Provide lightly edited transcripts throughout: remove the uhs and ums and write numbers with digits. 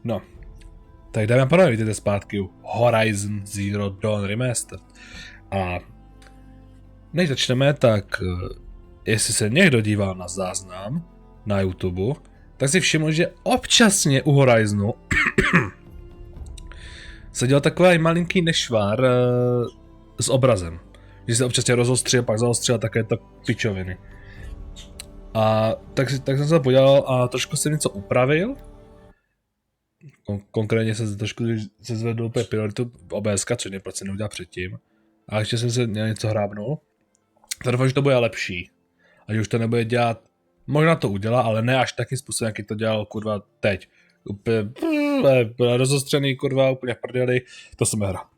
No, tak dáme a pánové, vidíte zpátky u Horizon Zero Dawn Remastered. A než začneme, tak jestli se někdo díval na záznam na YouTube, tak si všiml, že občasně u Horizonu se dělal takový malinký nešvár s obrazem. Že se občasně rozostřil, pak zaostřil také to pičoviny. A tak jsem se podíval a trošku jsem něco upravil. Konkrétně se trošku zvedl úplně prioritu OBS, což proč jsem neudělal předtím. A ještě jsem se měl něco hrábnul. Tak doufám, že to bude lepší. A že už to nebude dělat, možná to udělá, ale ne až takým způsobem, jaký to dělal kurva teď. Úplně rozostřený kurva, úplně v prdeli, to jsem hra.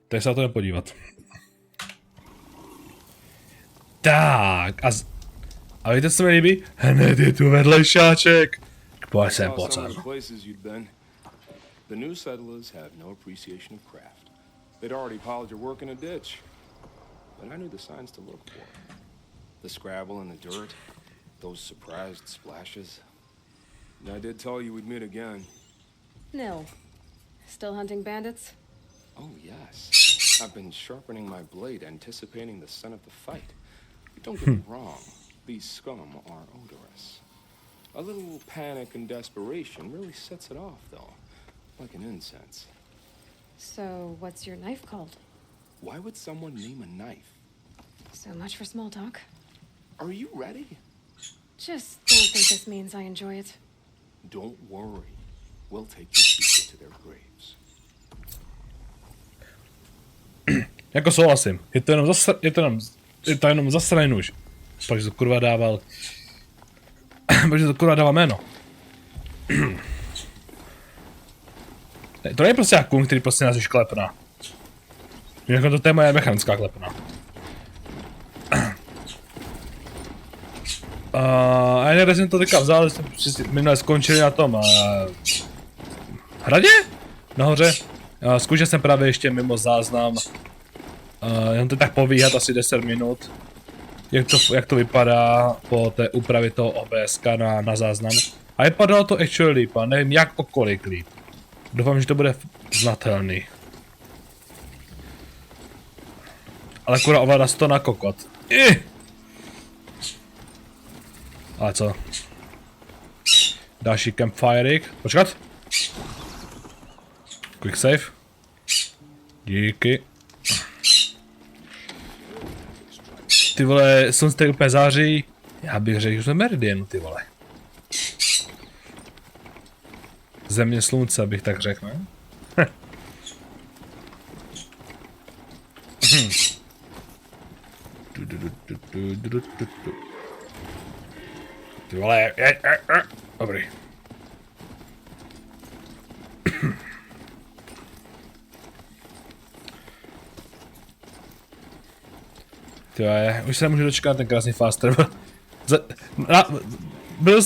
Tak se na to jdem podívat. Tak, a víte, co mi líbí? Hned je tu vedlejšáček. Pojď sem, pojď sem. The new settlers have no appreciation of craft. They'd already piled your work in a ditch. But I knew the signs to look for. The scrabble in the dirt, those surprised splashes. I did tell you we'd meet again. No. Still hunting bandits? Oh, yes. I've been sharpening my blade, anticipating the scent of the fight. Don't get me wrong, these scum are odorous. A little panic and desperation really sets it off, though. Like an incense. So, what's your knife called? Why would someone name a knife? So much for small talk. Are you ready? Just don't think this means I enjoy it. Don't worry. We'll take your secret to their graves. Jako souhlasím. Je to jenom zasraný nůž. Protože to kurva dával. Protože to kurva dával jméno. To není prostě jak který prostě nás klepná. Jako to téma je mechanická klepna. A někde jsem to teďka vzal, jsme minule skončili na tom hradě? Nahoře. Zkoušel jsem právě ještě mimo záznam. Jenom to tak povíhat asi 10 minut. Jak to vypadá po té úpravě toho OBS na záznam. A vypadalo to actually líp, a nevím jak o kolik líp. Doufám, že to bude znatelný. Ale kurva ovládá se to na kokot. Ale co? Další campfireik. Počkat. Quick save. Díky. Ty vole, slunce tady úplně září. Já bych řekl, že jsme Meridianu, ty vole. Země slunce, bych tak řekl, ne? Ty vole, dobrý. Tyhle, už se nemůžu dočkat ten krásný fast travel.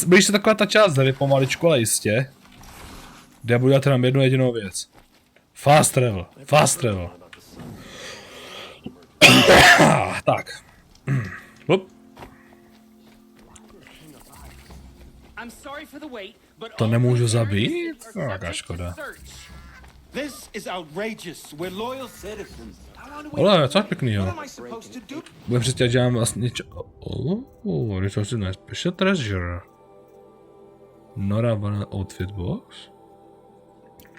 Blíž se taková ta část hry pomaličku, ale jistě. Kde já budu dělat jenom jednu jedinou věc. Fast travel, fast travel. Tak. To nemůžu zabít? Jaká škoda. Ale, co pěknýho. Budem přestět, že mám vlastně něco... Resources na special treasure. Nora Van Outfit Box.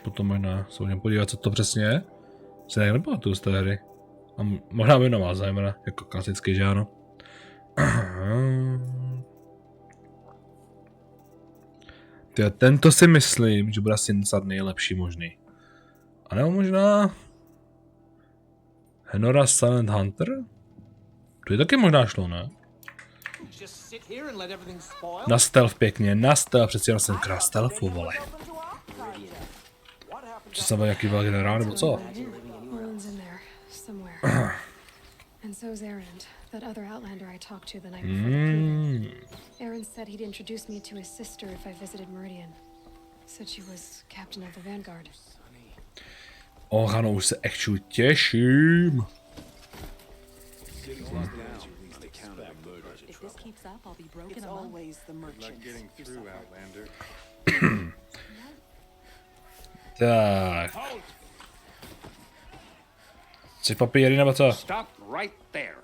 Potom možná se budeme podívat, co to přesně je. Se nějak nepamatuju z té hry. A možná by nová zájmena, jako klasický, že ano. Tyjo, tento si myslím, že bude asi snad nejlepší možný. A nebo možná... Henora Silent Hunter? To je taky možná šlo, ne? Na stealth pěkně, na stealth, přeci jenom jsem krát stealthu, vole. Čo jsem byl nějaký velký generál, nebo co? And so's Erend, that other outlander I talked to the night before the proving. Erend said he'd introduce me to his sister if I visited Meridian. Said she was captain of the vanguard. Oh, ano, už se actually těším. Tak. Chci papíry nebo co? Stop right there.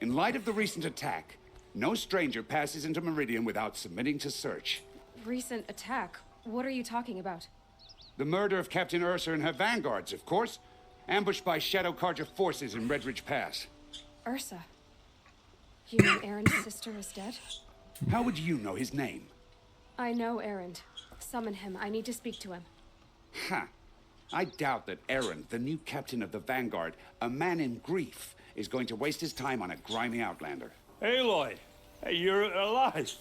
In light of the recent attack, no stranger passes into Meridian without submitting to search. Recent attack? What are you talking about? The murder of Captain Ursa and her vanguards, of course. Ambushed by Shadow Carja forces in Redridge Pass. Ursa? You mean Erend's sister is dead? How would you know his name? I know Erend. Summon him. I need to speak to him. Ha! I doubt that Erend, the new captain of the Vanguard, a man in grief, is going to waste his time on a grimy outlander. Aloy, hey, you're alive.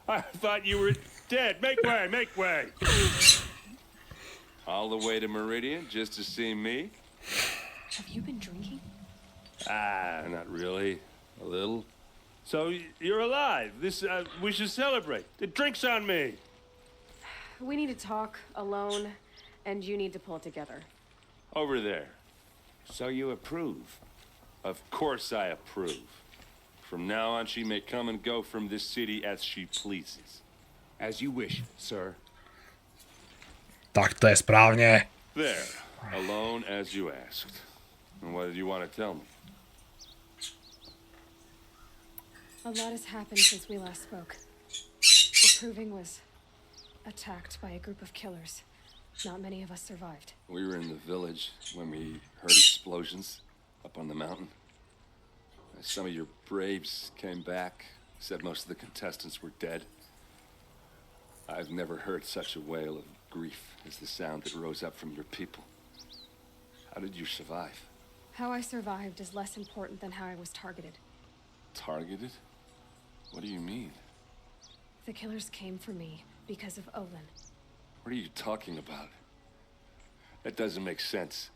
I thought you were dead. Make way, make way. All the way to Meridian just to see me? Have you been drinking? Ah, not really. A little. So you're alive. This we should celebrate. The drink's on me. We need to talk alone, and you need to pull it together. Over there. So you approve? Of course I approve. From now on, she may come and go from this city as she pleases. As you wish, sir. Tak to je správně. There. Alone as you asked. And what did you want to tell me? A lot has happened since we last spoke. The Proving was attacked by a group of killers. Not many of us survived. We were in the village when we heard explosions up on the mountain. Some of your braves came back, said most of the contestants were dead. I've never heard such a wail of grief as the sound that rose up from your people. How did you survive? How I survived is less important than how I was targeted. Targeted? What do you mean? The killers came for me because of Olin. What are you talking about? That doesn't make sense.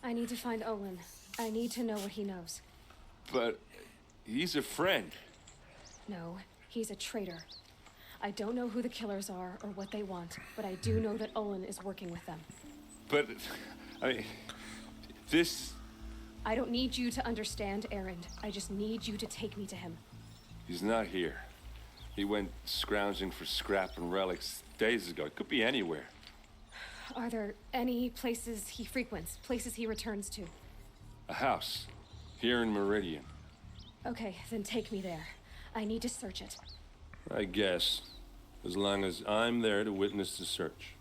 I need to find Olin. I need to know what he knows. But he's a friend. No, he's a traitor. I don't know who the killers are or what they want, but I do know that Olin is working with them. But, I mean, this... I don't need you to understand, Erend. I just need you to take me to him. He's not here. He went scrounging for scrap and relics days ago. It could be anywhere. Are there any places he frequents, places he returns to? A house. Here in Meridian. Okay, then take me there. I need to search it. I guess. As long as I'm there to witness the search.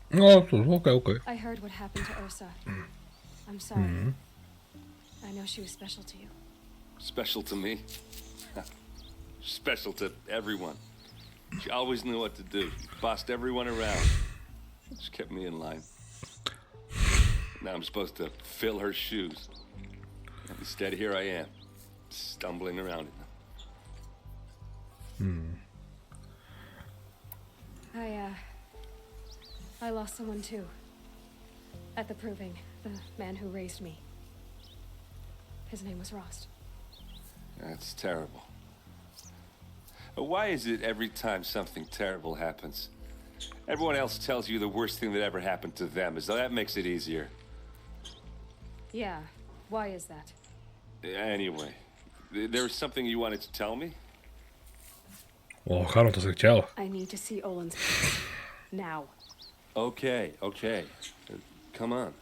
No, okay. I heard what happened to Ursa. I'm sorry. I know she was special to you. Special to me? Special to everyone. She always knew what to do. Bossed everyone around. She kept me in line. Now I'm supposed to fill her shoes. Instead, here I am, stumbling around in them. I lost someone too. At the Proving, the man who raised me. His name was Rost. That's terrible. But why is it every time something terrible happens, everyone else tells you the worst thing that ever happened to them, as though that makes it easier? Yeah, why is that? Anyway, there was something you wanted to tell me? Ano, to jsem chtěl. I need to see Olin's place. Now. Okay. Come on.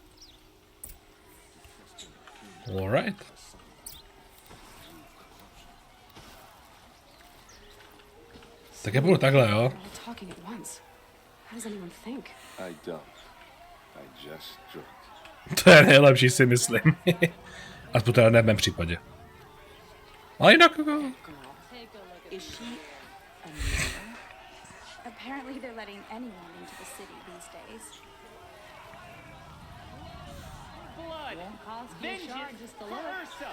Alright. Tak já půjdu takhle, jo? We're all talking at once. How does anyone think? I don't. I just drink. To je nejlepší, si myslím. Aspoň teda ne v mém případě. Ale jinak... Is she a murderer? Apparently they're letting anyone into the city these days. Blood, vengeance for Ursa.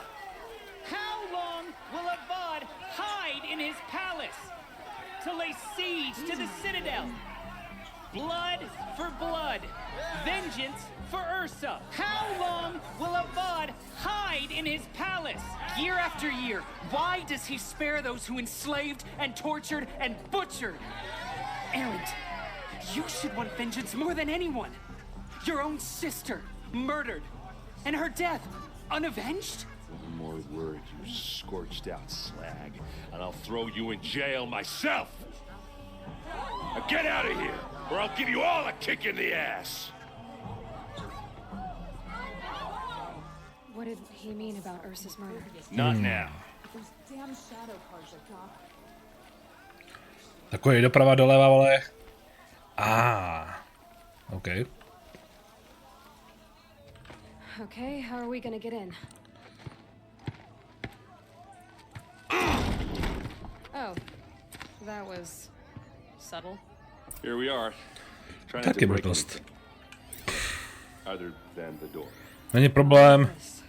How long will Avad hide in his palace to lay siege to the citadel? Blood for blood, vengeance for Ursa. How long will Avad hide in his palace? Year after year, why does he spare those who enslaved and tortured and butchered? Erend, you should want vengeance more than anyone. Your own sister, murdered, and her death, unavenged? One more word, you scorched out slag, and I'll throw you in jail myself! Now get out of here, or I'll give you all a kick in the ass. What did he mean about Ursa's murder? Not now. Takový doprava doleva, vole. OK. Okay, how are we gonna get in? Oh, that was subtle. Here we are. Trying Taky to break blbost. anything other than the door. Není problém. This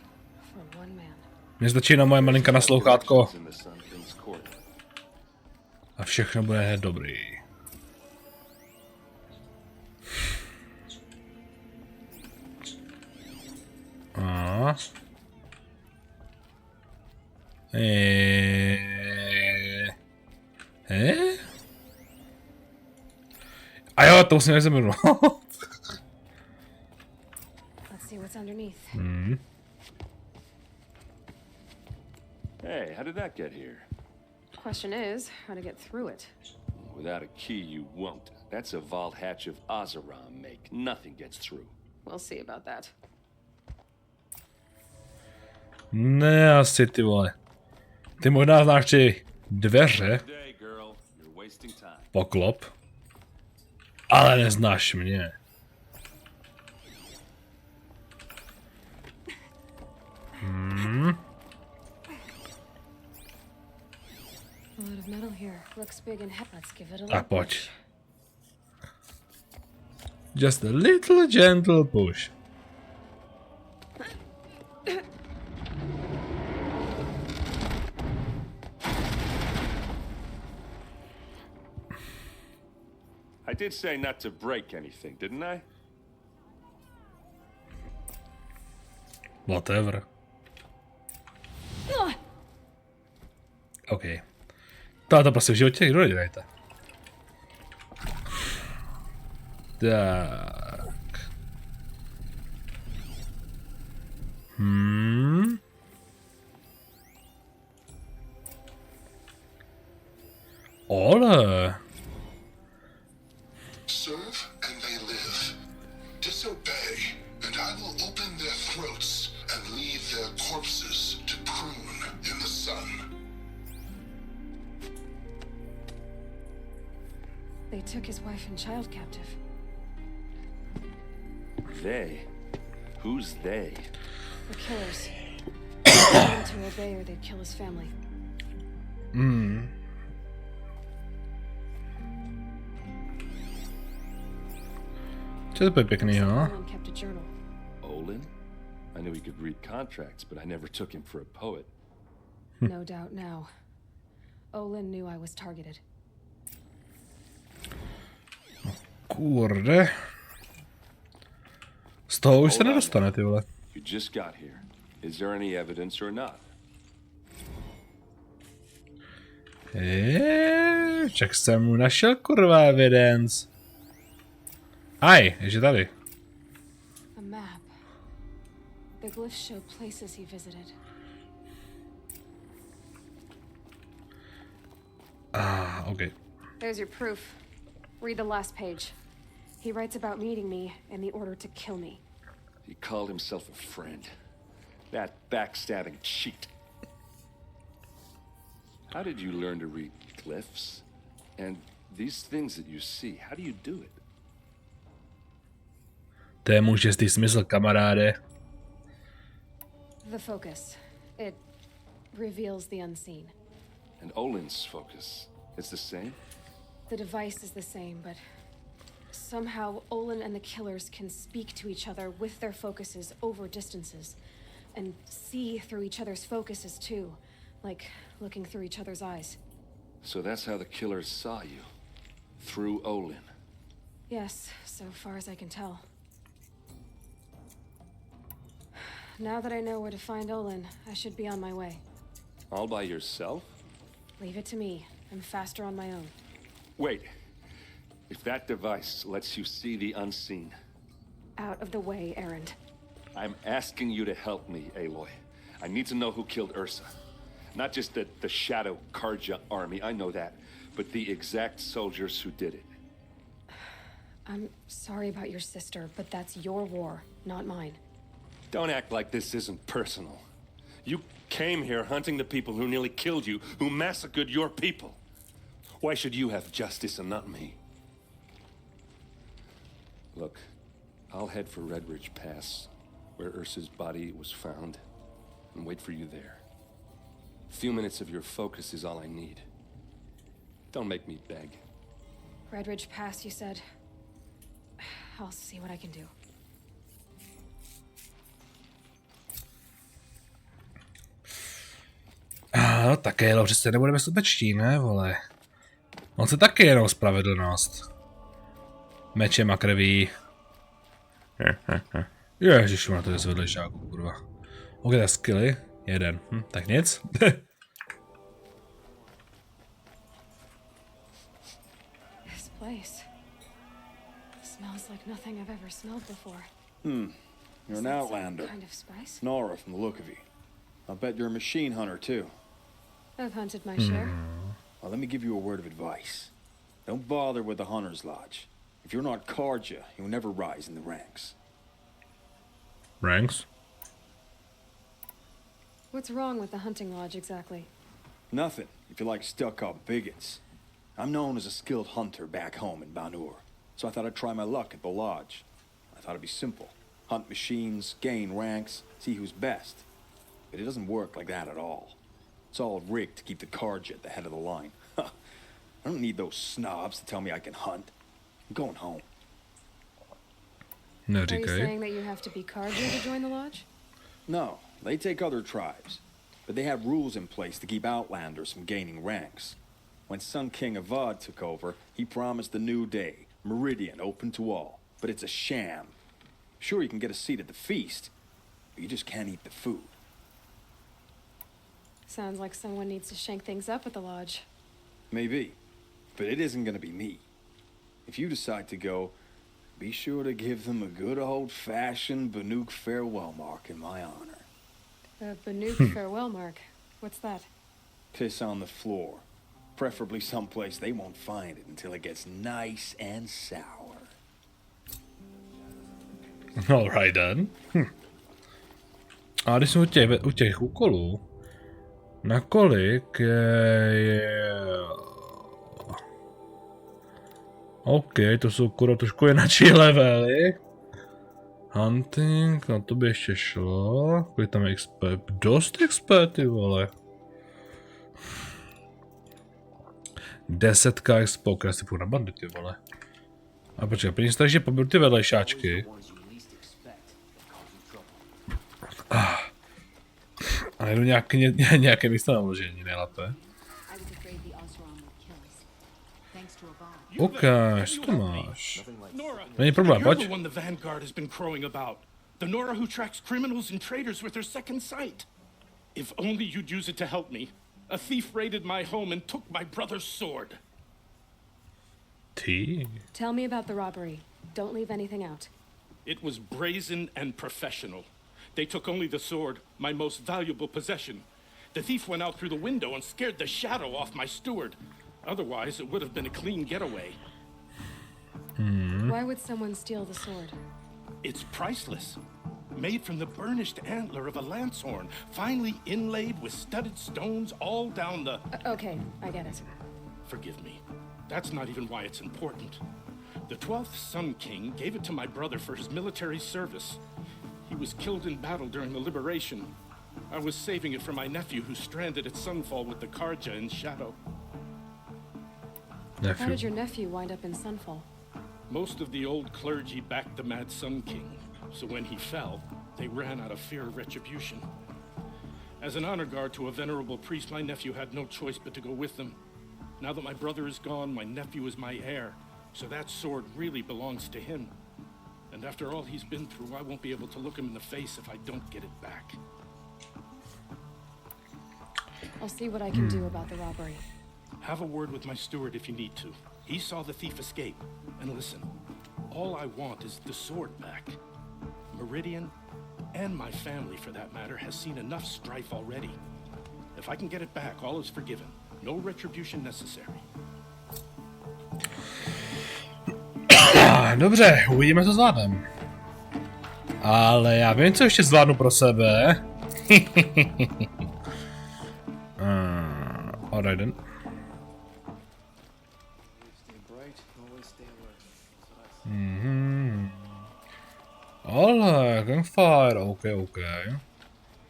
for one man. Mně stačí na moje malinka naslouchátko In the Sun King's court. a všechno bude hned dobrý. A. A jo, to musím nezapomenout. Let's see what's underneath. Hey, how did that get here? Question is, how to get through it. Without a key, you won't. That's a vault hatch of Ozeram make. Nothing gets through. We'll see about that. Ne, asi ty vole. Ty možná znáš ty dveře, Day, girl. You're wasting time. poklop, ale neznáš mě. A lot of metal here. Looks big and heavy. Let's give it a Tak little pojď. push. Just a little gentle push. I did say not to break anything, didn't I? Whatever. OK. Tohle to prostě v životě nikdo nedělejte. Tak. Ole. Serve and they live. Disobey, and I will open their throats and leave their corpses to prune in the sun. They took his wife and child captive. They? Who's they? The killers. They told him to obey or they'd kill his family. Co to je pěkný, jo? Olin kept a journal. Olin? I knew he could read contracts, but I never took him for a poet. No doubt now. Olin knew I was targeted. Kurde. Z toho už se Hold on. nedostane, ty vole. You just got here. Is there any evidence or not? Však jsem mu našel kurva evidence. Aj, ještě tady. A map. The glyphs show places he visited. OK. There's your proof. Read the last page. He writes about meeting me and the order to kill me. He called himself a friend. That backstabbing cheat. How did you learn to read glyphs? And these things that you see, how do you do it? To je můj šestý smysl, kamaráde. The focus. It reveals the unseen. And Olin's focus, it's the same? The device is the same, but somehow Olin and the killers can speak to each other with their focuses over distances. And see through each other's focuses too. Like looking through each other's eyes. So that's how the killers saw you. Through Olin. Yes, so far as I can tell. Now that I know where to find Olin, I should be on my way. All by yourself? Leave it to me. I'm faster on my own. Wait. If that device lets you see the unseen, Out of the way, Erend. I'm asking you to help me, Aloy. I need to know who killed Ursa. Not just the Shadow Karja army, I know that, but the exact soldiers who did it. I'm sorry about your sister, but that's your war, not mine. Don't act like this isn't personal. You came here hunting the people who nearly killed you, who massacred your people. Why should you have justice and not me? Look, I'll head for Red Ridge Pass, where Ursa's body was found, and wait for you there. A few minutes of your focus is all I need. Don't make me beg. Red Ridge Pass, you said. I'll see what I can do. No také, ale přece nebudeme sopečtí, ne, vole. On se taky jenom spravedlnost. Mečem a krví. Ježiši, na to je zvedli šáku, kurva. Ok, tak skilly. Jeden. Tak nic. This place smells like nothing I've ever smelled before. You're an Is that outlander. some kind of spice? Nora from the look of you. I'll bet you're a machine hunter too. I've hunted my share. Well, let me give you a word of advice. Don't bother with the Hunter's Lodge. If you're not Karja, you'll never rise in the ranks. Ranks? What's wrong with the hunting lodge exactly? Nothing, if you like stuck-up bigots. I'm known as a skilled hunter back home in Banur, so I thought I'd try my luck at the lodge. I thought it'd be simple. Hunt machines, gain ranks, see who's best. But it doesn't work like that at all. It's all rigged to keep the Karja at the head of the line. I don't need those snobs to tell me I can hunt. I'm going home. No, Are you saying that you have to be Karja to join the lodge? No, they take other tribes. But they have rules in place to keep outlanders from gaining ranks. When Sun King Avad took over, he promised a new day, Meridian open to all. But it's a sham. Sure, you can get a seat at the feast, but you just can't eat the food. Sounds like someone needs to shank things up at the lodge. Maybe, but it isn't gonna be me. If you decide to go, be sure to give them a good old-fashioned Banuk farewell mark in my honor. A Banuk farewell mark. What's that? Piss on the floor. Preferably someplace they won't find it until it gets nice and sour. Alright then. A když jsme u těch úkolů, nakolik je... OK, to jsou skoro trošku jináčí levely. Hunting, na to by ještě šlo. Kolik tam je XP? Dost XP, ty vole. 10k XP, já si půjdu na bandy, ty vole. A počkej, peníze, takže poberu ty vedlejšáčky. A jdu nějaké místo na vložení, nejlépe. Ukáž, co to máš. Není problém, You're pojď. the one the Vanguard has been crowing about. The Nora who tracks criminals and traitors with her second sight. If only you'd use it to help me. A thief raided my home and took my brother's sword. Ty. Tell me about the robbery. Don't leave anything out. It was brazen and professional. They took only the sword, my most valuable possession. The thief went out through the window and scared the shadow off my steward. Otherwise, it would have been a clean getaway. Why would someone steal the sword? It's priceless. Made from the burnished antler of a lancehorn, finely inlaid with studded stones all down the... Okay, I get it. Forgive me. That's not even why it's important. The 12th Sun King gave it to my brother for his military service. He was killed in battle during the liberation. I was saving it for my nephew who's stranded at Sunfall with the Karja in Shadow. How did your nephew wind up in Sunfall? Most of the old clergy backed the Mad Sun King, so when he fell, they ran out of fear of retribution. As an honor guard to a venerable priest, my nephew had no choice but to go with them. Now that my brother is gone, my nephew is my heir, so that sword really belongs to him. And after all he's been through, I won't be able to look him in the face if I don't get it back. I'll see what I can do about the robbery. Have a word with my steward if you need to. He saw the thief escape. And listen, all I want is the sword back. Meridian, and my family for that matter, has seen enough strife already. If I can get it back, all is forgiven. No retribution necessary. Dobře, uvidíme, co zvládnem. Ale já vím, co ještě zvládnu pro sebe. Alright. Ale, gunfire, OK.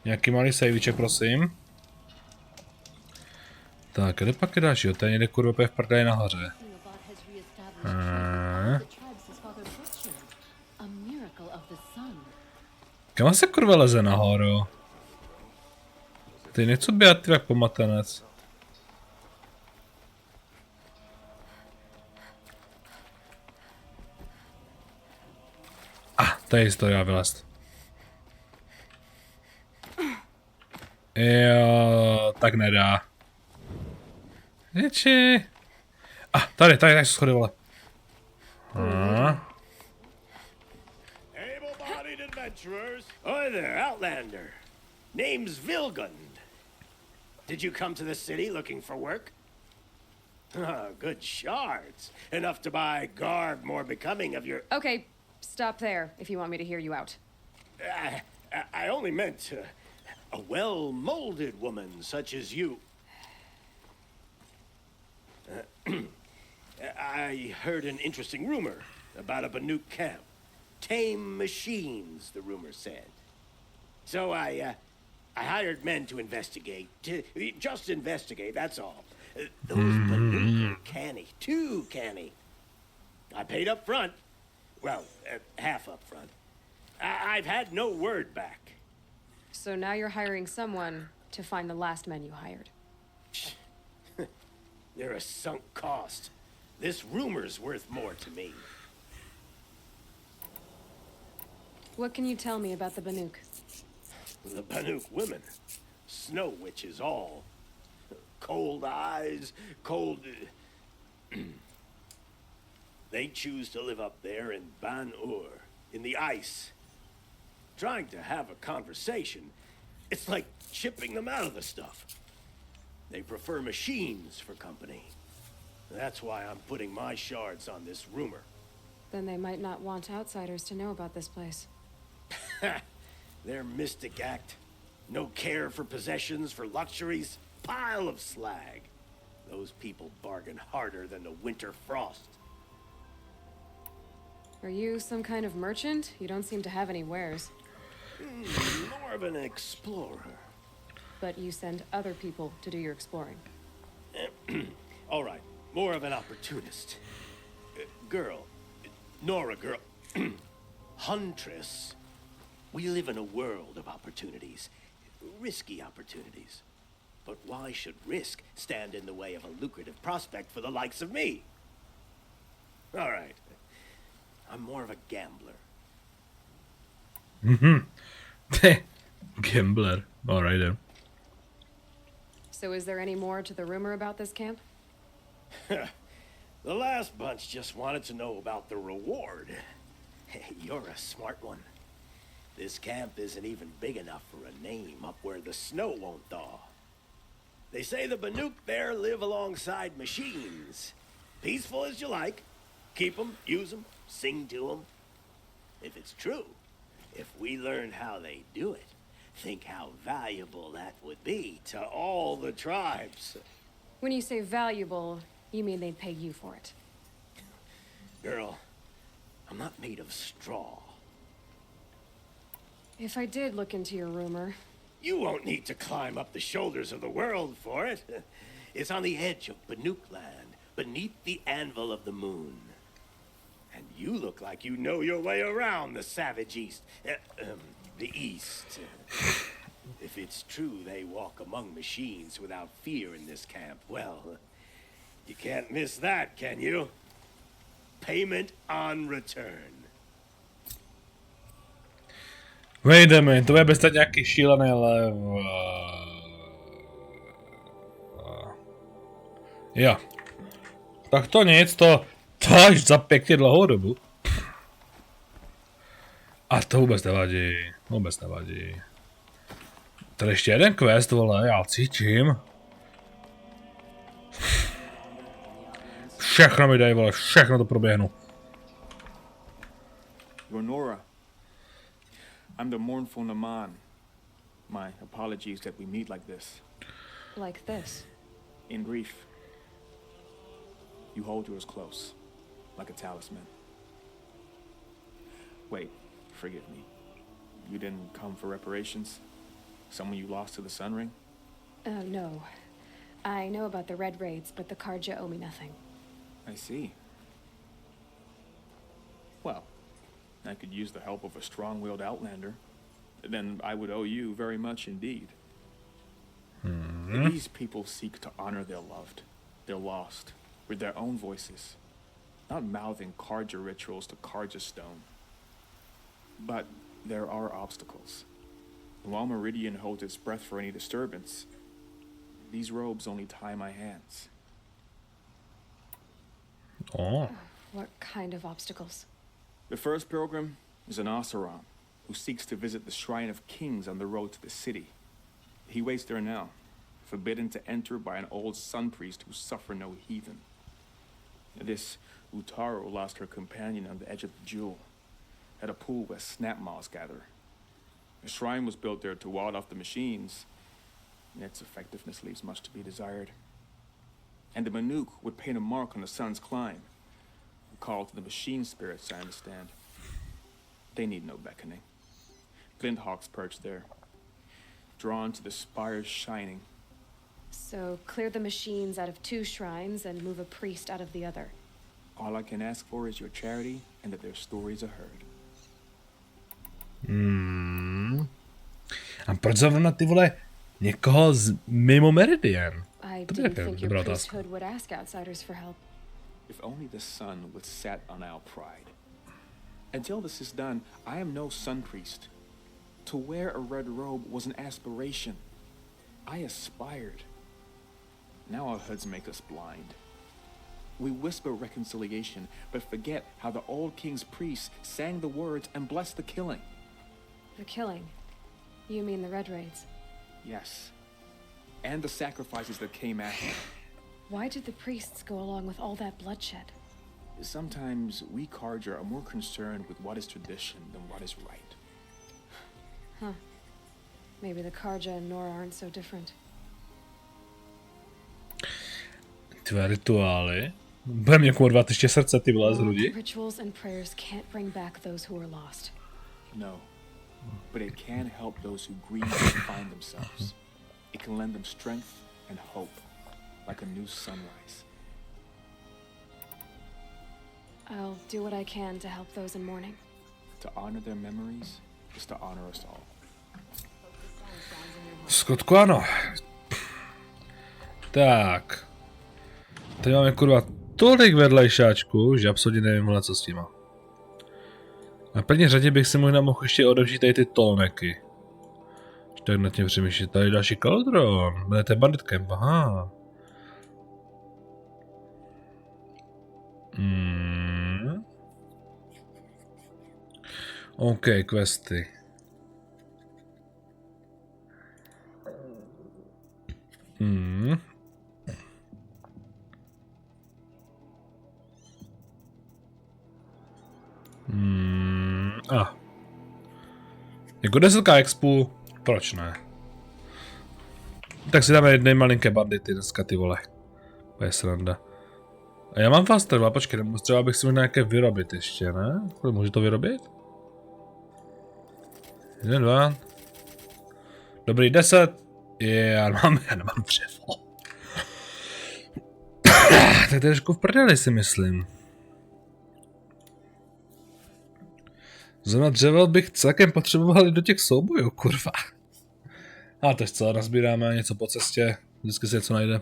Nějaký malý savíček, prosím. Tak, kde pak je další? To je někde kurva v prdeli nahoře. Kam se kurva leze nahoru? Ty nechci běhat ty jak pomatenec. Tady to já vylezt. Jo, tak nedá. Ječi. Tady se schody, vole. Able-bodied adventurers. Hi there, Outlander. Name's Vilgund. Did you come to the city looking for work? Good shards. Enough to buy garb more becoming of your... Okay, stop there if you want me to hear you out. I only meant a well-molded woman such as you. I heard an interesting rumor about a Banuk camp. Tame machines, the rumor said. So I hired men to investigate. Just investigate, that's all. Those Banuk are canny, too canny. I paid up front. Well, half up front. I've had no word back. So now you're hiring someone to find the last men you hired. They're a sunk cost. This rumor's worth more to me. What can you tell me about the Banuk? The Banuk women. Snow witches all. Cold eyes, cold... They choose to live up there in Ban-Ur, in the ice. Trying to have a conversation, it's like chipping them out of the stuff. They prefer machines for company. That's why I'm putting my shards on this rumor. Then they might not want outsiders to know about this place. Their mystic act. No care for possessions, for luxuries. Pile of slag. Those people bargain harder than the winter frost. Are you some kind of merchant? You don't seem to have any wares. More of an explorer. But you send other people to do your exploring. All right, more of an opportunist. Girl. Nora girl. Huntress. We live in a world of opportunities. Risky opportunities. But why should risk stand in the way of a lucrative prospect for the likes of me? All right. I'm more of a gambler. Gambler. Alright then. So is there any more to the rumor about this camp? The last bunch just wanted to know about the reward. Hey, you're a smart one. This camp isn't even big enough for a name up where the snow won't thaw. They say the Banuk there live alongside machines. Peaceful as you like. Keep them, use them, sing to them. If it's true, if we learn how they do it, think how valuable that would be to all the tribes. When you say valuable, you mean they'd pay you for it. Girl, I'm not made of straw. If I did look into your rumor... You won't need to climb up the shoulders of the world for it. It's on the edge of Banuk land, beneath the anvil of the moon. And you look like you know your way around the savage east. The east. If it's true they walk among machines without fear in this camp, well, you can't miss that, can you? Payment on return. Wait a minute, to bude bez tak nějaký šílený lev. Jo. Tak to nic, to až za pěkně dlouhou dobu. A to vůbec nevadí, vůbec nevadí. Tady ještě jeden quest, vole, já cítím. Všechno mi dají, vole, všechno to proběhnu. I'm the mournful Naman. My apologies that we meet like this. Like this. In grief. You hold yours close, like a talisman. Wait, forgive me. You didn't come for reparations? Someone you lost to the Sun Ring? No. I know about the Red Raids, but the Karja owe me nothing. I see. Well, I could use the help of a strong-willed outlander. Then I would owe you very much indeed. These people seek to honor their loved, their lost, with their own voices, not mouthing Karja rituals to Karja stone. But there are obstacles. While Meridian holds its breath for any disturbance, these robes only tie my hands. Oh. What kind of obstacles? The first pilgrim is an Oseram who seeks to visit the Shrine of Kings on the road to the city. He waits there now, forbidden to enter by an old sun priest who suffer no heathen. This Utaro lost her companion on the edge of the jewel, at a pool where snap moths gather. The shrine was built there to ward off the machines, and its effectiveness leaves much to be desired. And the Manuk would paint a mark on the sun's climb, a call to the machine spirits, I understand. They need no beckoning. Glinthawks perch there, drawn to the spires shining. So clear the machines out of 2 shrines and move a priest out of the other. All I can ask for is your charity and that their stories are heard. A proč zrovna ty vole někoho mimo Meridian? I To by didn't také think your dobrá otázka. priesthood would ask outsiders for help. If only the sun would set on our pride. Until this is done, I am no sun priest. To wear a red robe was an aspiration. I aspired. Now our hoods make us blind. We whisper reconciliation, but forget how the old king's priests sang the words and blessed the killing. The killing? You mean the Red Raids? Yes. And the sacrifices that came after. Why did the priests go along with all that bloodshed? Sometimes we Karja are more concerned with what is tradition than what is right. Huh. Maybe the Karja and Nora aren't so different. Tvé rituály? Bude mě kurvat ještě srdce, ty vole, z hrudi. Rituals and prayers can't bring back those who are lost. No. But it can help those who grieve and find themselves. It can lend them strength and hope, like a new sunrise. I'll do what I can to help those in mourning. To honor their memories is to honor us all. Skutku ano. Tak. Tady máme kurva tolik vedlejšáčků, že absolutně nevím, co s tím. Na první řadě bych si možná mohl ještě odevřít tady ty tolneky. Tak nad tím přemýšlím. Tady další kaldron. Budete bandit camp, aha. OK, questy. Jako 10 expu, proč ne? Tak si dáme jedné malinké bandity dneska, ty vole. To je sranda. A já mám faster 2, počkej, nebo třeba bych si mohl nějaké vyrobit ještě, ne? Můžu to vyrobit? 1, 2. Dobrý, 10. Já nemám dřevo. Tak to je trošku v prdeli, si myslím. Zrovna dřevo bych celkem potřeboval i do těch soubojů, kurva. A teď co, nazbíráme něco po cestě, vždycky se něco najde.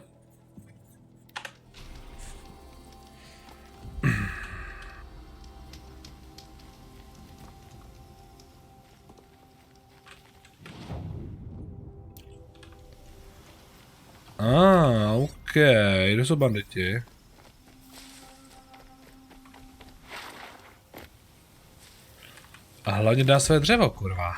OK, kde jsou banditi? A hlavně dá své dřevo, kurva.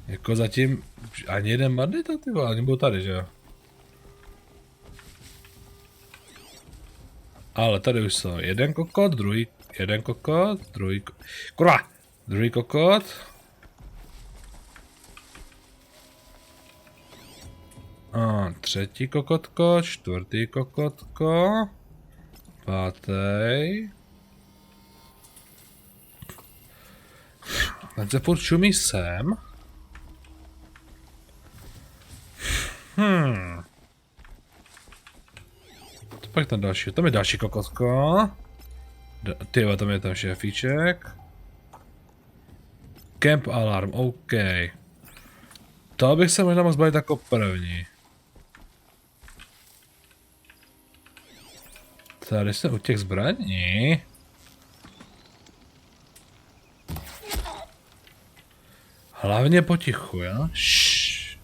Jako zatím ani jeden bandita, ty vole, ani byl tady, že jo? Ale tady už jsou jeden kokot, druhý, jeden kokot, druhý kurva, druhý kokot. A třetí kokotko, čtvrtý kokotko, pátý. Ten se furt šumí sem. To pak ten další, tam je další kokotko. Tyjo, tam je ten šéfíček. Camp alarm, OK. To bych se možná mohl zbavit jako první. Tady jsme u těch zbraní. Hlavně potichu, jo? Šš.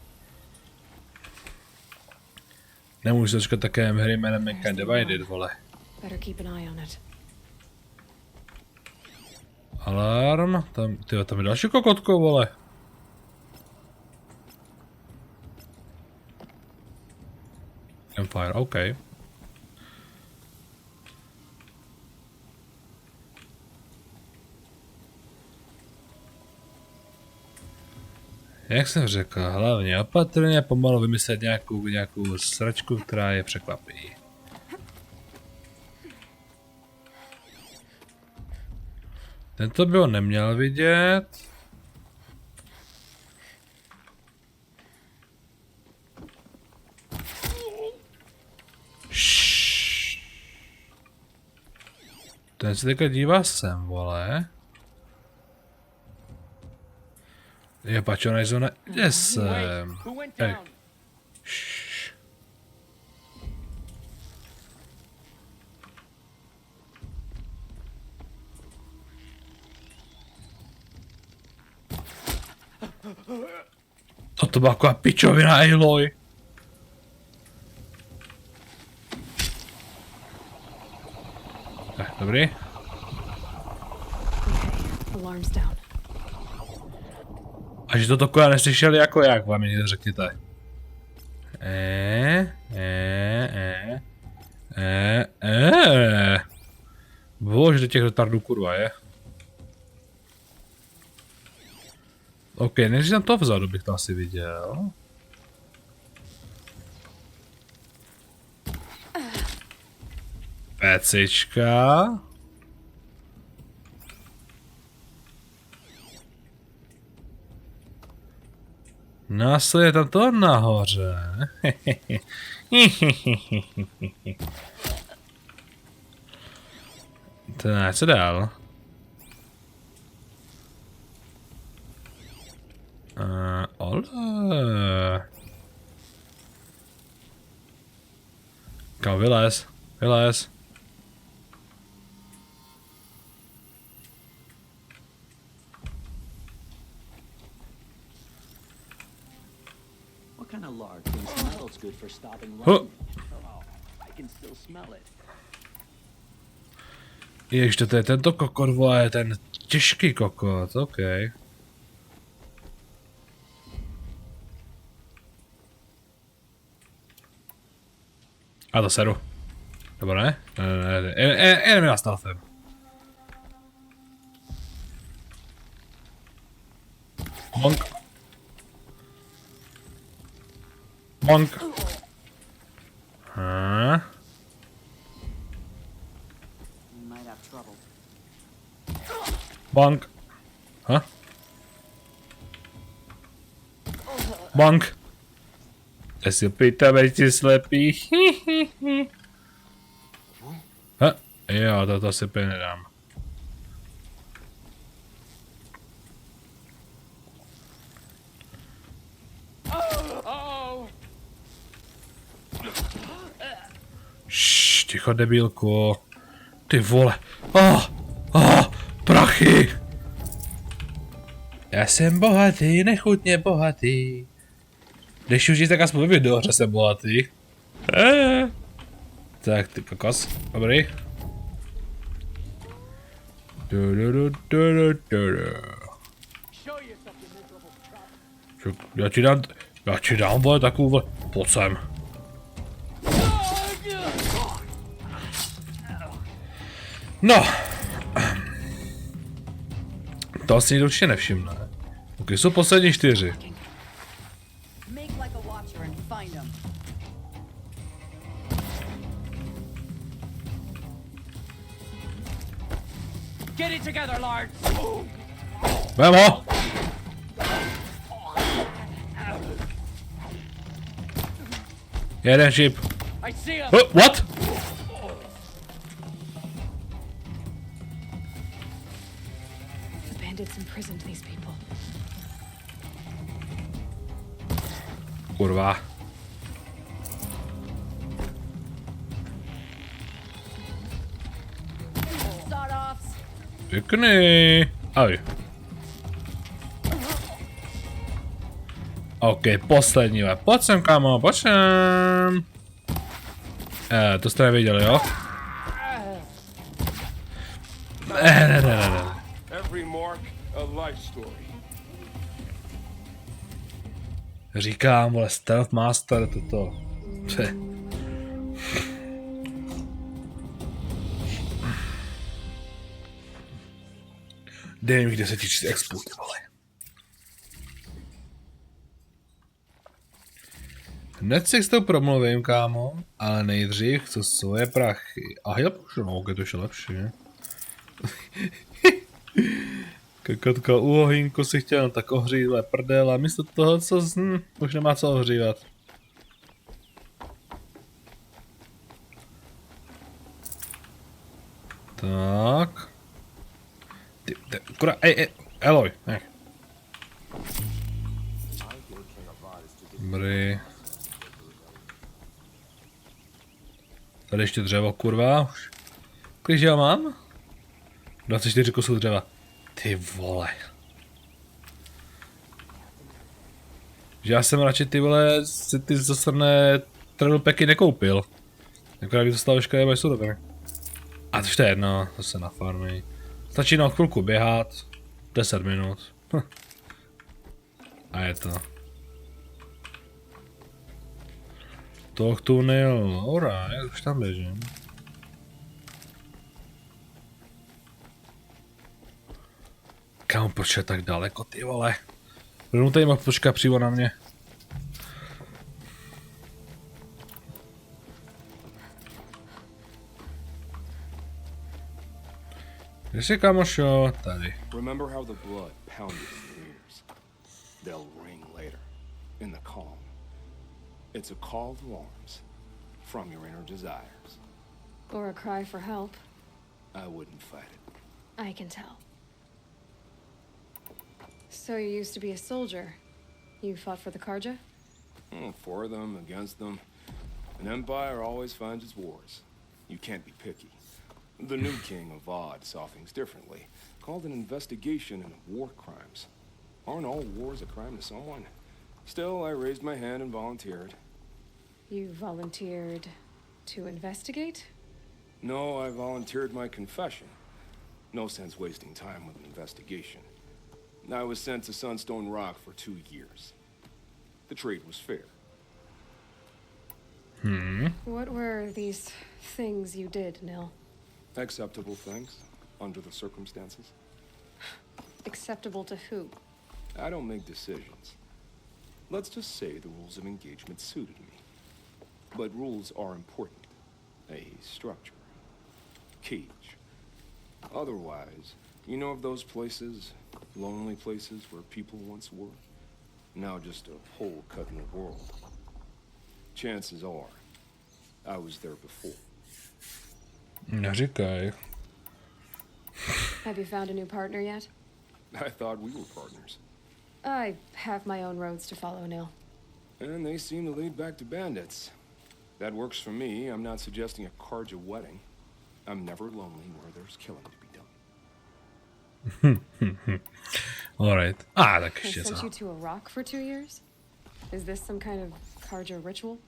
Nemůžu se dočkat také hry jménem Mankind Divided, vole. Alarm, tam je další kokotko, vole. Campfire, OK. Jak jsem řekl, hlavně opatrně, pomalu vymyslet nějakou sračku, která je překvapí. Tento by ho neměl vidět. Ten se teďka dívá sem, vole. Je pačonej zóna, kde jsem? Hej. To byla taková pičovina, Aloy. Dobrý. A že to takové neslyšeli jako jak, vám mi řekněte. Bože, do těch retardů kurva je. OK, než tam to vzadu bych to asi viděl. Pecička. Následuje tam to nahoře. Tak, co dál? Ole. Kam vylez? Vylez. Kind of lard smells good for stopping lightning. Oh, I can still smell it. Ještě to je tento kokot, vole, ten těžký kokot, OK. A to seru. Nebo ne? Ne, jdeme na stealthem. Monk. Monk. Bonk. Huh? Bonk. Já si pýtám, jestli slepý. Jo, to si úplně nedám. Šš, ticho debilku. Ty vole. Prachy. Já jsem bohatý, nechutně bohatý. Když už jít, tak aspoň video, že jsem bohatý. Tak, ty kokos. Dobrý. Já ti dám, vole, takovou, vole, pojď sem. No. To asi nikdo určitě nevšimne. Ok, jsou poslední 4. Get it together, Lard. Vem ho! Jeden šip. I see him. What? The bandits imprisoned these people. Kurva. Pěkný. Ahoj. OK, poslední. Pojď sem, kámo, pojď sem. To jste nevěděli, jo? Ne. Every mark a life story. Říkám, vole, stealth master, toto. Dej mi 10 000 expů, ty vole. Hned si s tou promluvím, kámo, ale nejdřív chci svoje prachy. A já použiju, no, ok, to je lepší, ne? Kokotka u ohýnku si chtěl tak ohřívat prdel a místo toho, co už nemá co ohřívat. Tak. Eloj, nech. Dobrý. Tady ještě dřevo, kurva. Kolik já mám? 24 kusů dřeva. Ty vole. Že já jsem radši ty vole si ty zasrné trailpacky nekoupil. Akorát bych dostal veškeré moje suroviny. A to je jedno, to se nafarmí. Stačí na chvilku běhat. 10 minut. A je to. Talk to Neil. Alright, už tam běžím. Kam proč je tak daleko, ty vole? Budu tady mohl počkat přímo na mě. Kde jsi, kamošo? Tady. Remember how the blood pounded in your ears? They'll ring later, in the calm. It's a call to arms from your inner desires. Or a cry for help. I wouldn't fight it. I can tell. So you used to be a soldier. You fought for the Karja? For them, against them. An empire always finds its wars. You can't be picky. The new king of Odd saw things differently. Called an investigation into war crimes. Aren't all wars a crime to someone? Still, I raised my hand and volunteered. You volunteered to investigate? No, I volunteered my confession. No sense wasting time with an investigation. I was sent to Sunstone Rock for 2 years. The trade was fair. What were these things you did, Nil? Acceptable things, under the circumstances. Acceptable to who? I don't make decisions. Let's just say the rules of engagement suited me. But rules are important. A structure. Cage. Otherwise, you know of those places, lonely places where people once were? Now just a hole cut in the world. Chances are, I was there before. Neříkaj. Have you found a new partner yet? I thought we were partners. I have my own roads to follow, Nil. And they seem to lead back to bandits. That works for me. I'm not suggesting a Karja wedding. I'm never lonely where there's killing to be done. Alright. Tak I ještě sent co. you to a rock for 2 years? Is this some kind of Karja ritual?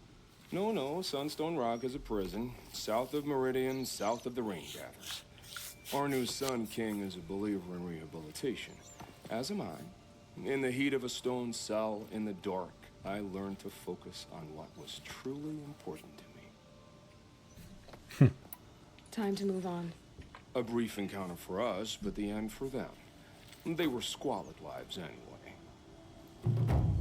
No. Sunstone Rock is a prison, south of Meridian, south of the Rain Gathers. Our new Sun King is a believer in rehabilitation, as am I. In the heat of a stone cell, in the dark, I learned to focus on what was truly important to me. Time to move on. A brief encounter for us, but the end for them. They were squalid lives anyway.